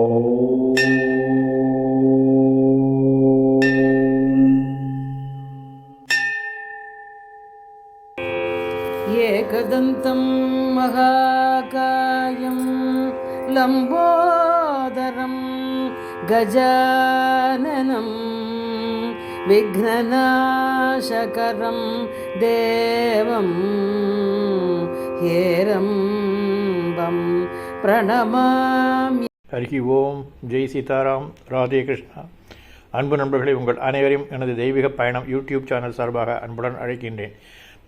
ஓம் ஏகதந்தம் மகாகாயம் லம்போதரம் கஜானனம் விக்னநாசகரம் தேவம் ஏரம்பம் பிரணமாமி. ஹரி ஓம், ஜெய் சீதாராம், ராதே கிருஷ்ணா. அன்பு நண்பர்களை, உங்கள் அனைவரையும் எனது தெய்வீக பயணம் யூடியூப் சேனல் சார்பாக அன்புடன் அழைக்கின்றேன்.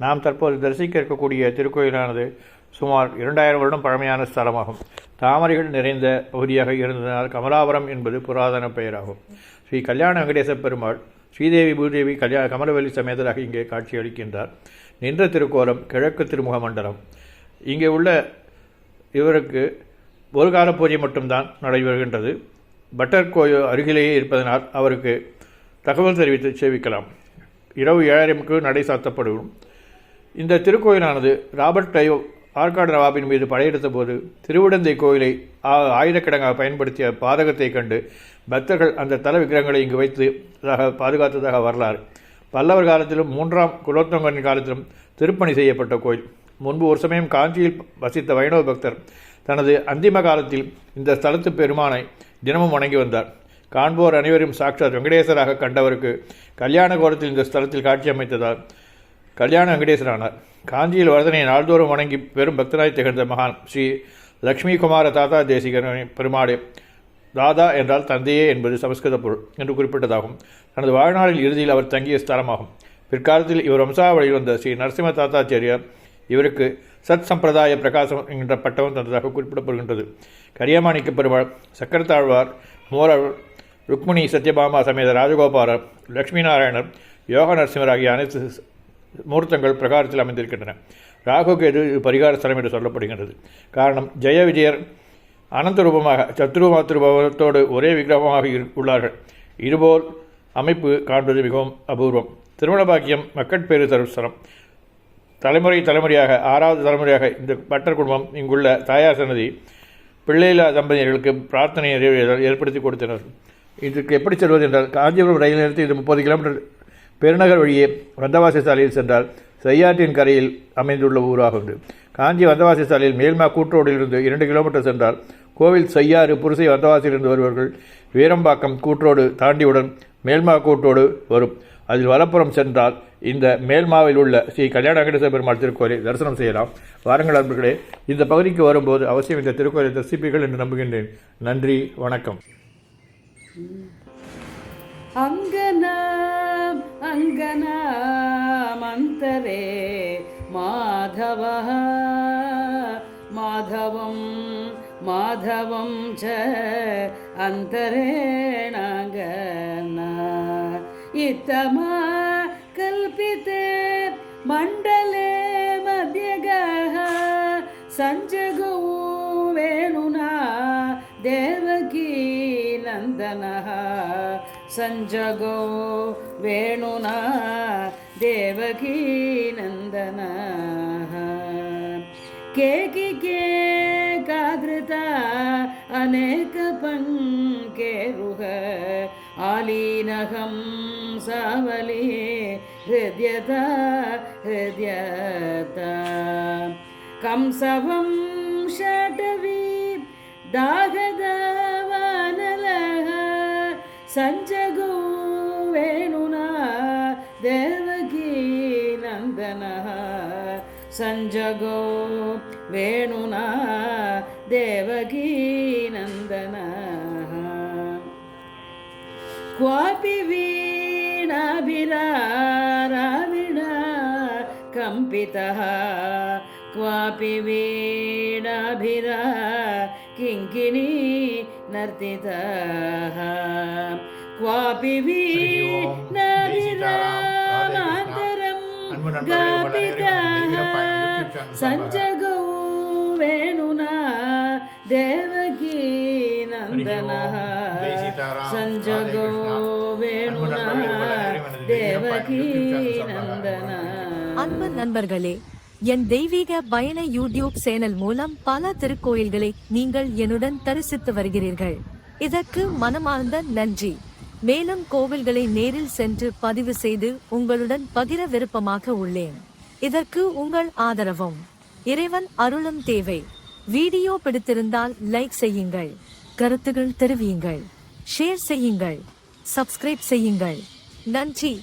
நாம் தற்போது தரிசிக்க இருக்கக்கூடிய திருக்கோயிலானது சுமார் 2000 வருடம் பழமையான ஸ்தலமாகும். தாமரைகள் நிறைந்த பகுதியாக இருந்ததனால் கமலாபுரம் என்பது புராதன பெயராகும். ஸ்ரீ கல்யாண வெங்கடேச பெருமாள் ஸ்ரீதேவி பூதேவி கமலவல்லி சமேதராக இங்கே காட்சியளிக்கின்றார். நின்ற திருக்கோலம் கிழக்கு திருமுக மண்டலம். இங்கே உள்ள இவருக்கு ஒரு கால பூஜை மட்டும்தான் நடைபெறுகின்றது. பட்டர் கோயில் அருகிலேயே இருப்பதனால் அவருக்கு தகவல் தெரிவித்து சேவிக்கலாம். இரவு 7:30க்கு நடை சாத்தப்படும். இந்த திருக்கோயிலானது ராபர்ட் டைவ் ஆற்காடு நவாபின் மீது படையெடுத்த போது திருவிடந்தை கோயிலை ஆயுதக்கிடங்காக பயன்படுத்திய பாதகத்தை கண்டு பக்தர்கள் அந்த தல விக்கிரகங்களை இங்கு வைத்து பாதுகாத்ததாக வரலாறு. பல்லவர் காலத்திலும் 3ஆம் குலோத்துங்கனின் காலத்திலும் திருப்பணி செய்யப்பட்ட கோயில். முன்பு ஒரு சமயம் காஞ்சியில் வசித்த வைணவ பக்தர் தனது அந்திம காலத்தில் இந்த ஸ்தலத்து பெருமானை தினமும் வணங்கி வந்தார். காண்போர் அனைவரும் சாட்சாத் வெங்கடேசராக கண்டவருக்கு கல்யாண கோலத்தில் இந்த ஸ்தலத்தில் காட்சி அமைத்ததால் கல்யாண வெங்கடேசரானார். காஞ்சியில் வரதனை நாள்தோறும் வணங்கி பெரும் பக்தனாய் திகழ்ந்த மகான் ஸ்ரீ லக்ஷ்மி குமார தாத்தா தேசிகனை பெருமாளே. தாதா என்றால் தந்தையே என்பது சமஸ்கிருத பொருள் என்று குறிப்பிட்டதாகும். தனது வாழ்நாளில் இறுதியில் அவர் தங்கிய ஸ்தலமாகும். பிற்காலத்தில் இவர் வம்சாவளியில் வந்த ஸ்ரீ நரசிம்ம தாத்தாச்சாரியார் இவருக்கு சத் சம்பிரதாய பிரகாசம் என்கின்ற பட்டமும் தந்ததாக குறிப்பிடப்படுகின்றது. கரியமாணிக்க பெருமாள், சக்கரத்தாழ்வார், மோரர், ருக்மிணி சத்யபாமா சமேத ராஜகோபாலர், லட்சுமி நாராயணர், யோக நரசிம்மர் ஆகிய அனைத்து மூர்த்தங்கள் பிரகாரத்தில் அமைந்திருக்கின்றன. ராகுகேது இது பரிகார ஸ்தலம் என்று சொல்லப்படுகின்றது. காரணம், ஜெய விஜயர் அனந்த ரூபமாக சத்ருமாத்திருபவத்தோடு ஒரே விக்கிரகமாக உள்ளார்கள். இதுபோல் அமைப்பு காண்பது மிகவும் அபூர்வம். திருமண பாக்கியம் மக்கட்பேறு தரும் ஸ்தலம். தலைமுறையாக 6வது தலைமுறையாக இந்த பட்டர் குடும்பம் இங்குள்ள தாயார் சன்னதி பிள்ளையில்லா தம்பதியர்களுக்கு பிரார்த்தனை ஏற்படுத்தி கொடுத்தனர். இதுக்கு எப்படி செல்வது என்றால், காஞ்சிபுரம் ரயில் நிலையத்தில் இது 30 கிலோமீட்டர் பெருநகர் வழியே வந்தவாசி சாலையில் சென்றால் செய்யாற்றின் கரையில் அமைந்துள்ள ஊராகும். காஞ்சி வந்தவாசி சாலையில் மேல்மா கூற்றோடிலிருந்து 2 கிலோமீட்டர் சென்றால் கோவில் செய்யாறு புரிசை வந்தவாசியிலிருந்து வருபவர்கள் வீரம்பாக்கம் கூற்றோடு தாண்டியுடன் மேல்மா கூற்றோடு வரும். அதில் வலப்புறம் சென்றால் இந்த மேல்மாவில் உள்ள ஸ்ரீ கல்யாண வெங்கடேச பெருமாள் திருக்கோயிலை தரிசனம் செய்யலாம். வாருங்கள் நண்பர்களே, இந்த பகுதிக்கு வரும்போது அவசியம் இந்த திருக்கோயிலை தரிசிப்பீர்கள் என்று நம்புகின்றேன். நன்றி, வணக்கம். அங்கனாமந்தரே மாதவ மாதவம் மாதவம் ச அந்தரேணாங்கனா இத்தமா கல்பிதே மண்டலே மத்யகः சஞ்சகோ வேணுனா தேவகீ நந்தனः சஞ்சகோ வேணுனா தேவகீ நந்தனः கேகிகே காத்ருதா அநேக பங்கேருஹ ஆலீனகம் சாவலி ஹிருத்யதா ஹிருத்யதா கம்சவம் ஷடவி தாகதவானலஹ சஞ்சகோ வேணுனா தேவகீ நந்தனः சஞ்சகோ வேணுனா தேவகீ நந்தனः क्वापि वीणाभिराराविणा कम्पितः क्वापि वीणाभिरा किङ्किणी नर्तितः क्वापि वीणाभिरामान्तरं गापितः सञ्जगौ वेणुना देवकी नन्दनः सञ्जगो वेणुना देवकी नन्दनः. அன்பு நண்பர்களே, என் தெய்வீக பயண யூடியூப் சேனல் மூலம் பல திருக்கோயில்களை நீங்கள் என்னுடன் தரிசித்து வருகிறீர்கள். இதற்கு மனமார்ந்த நன்றி. மேலும் கோவில்களை நேரில் சென்று பதிவு செய்து உங்களுடன் பகிர விருப்பமாக உள்ளேன். இதற்கு உங்கள் ஆதரவும் இறைவன் அருளும் தேவை. வீடியோ பிடித்திருந்தால் லைக் செய்யுங்கள், கருத்துகள் தெரிவியுங்கள், ஷேர் செய்யுங்கள், சப்ஸ்கிரைப் செய்யுங்கள். நன்றி.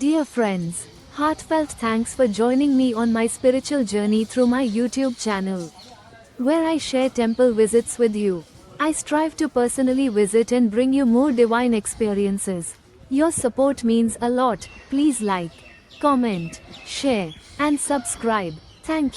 Dear friends, heartfelt thanks for joining me on my spiritual journey through my YouTube channel, where I share temple visits with you. I strive to personally visit and bring you more divine experiences. Your support means a lot. Please like, comment, share, and subscribe. Thank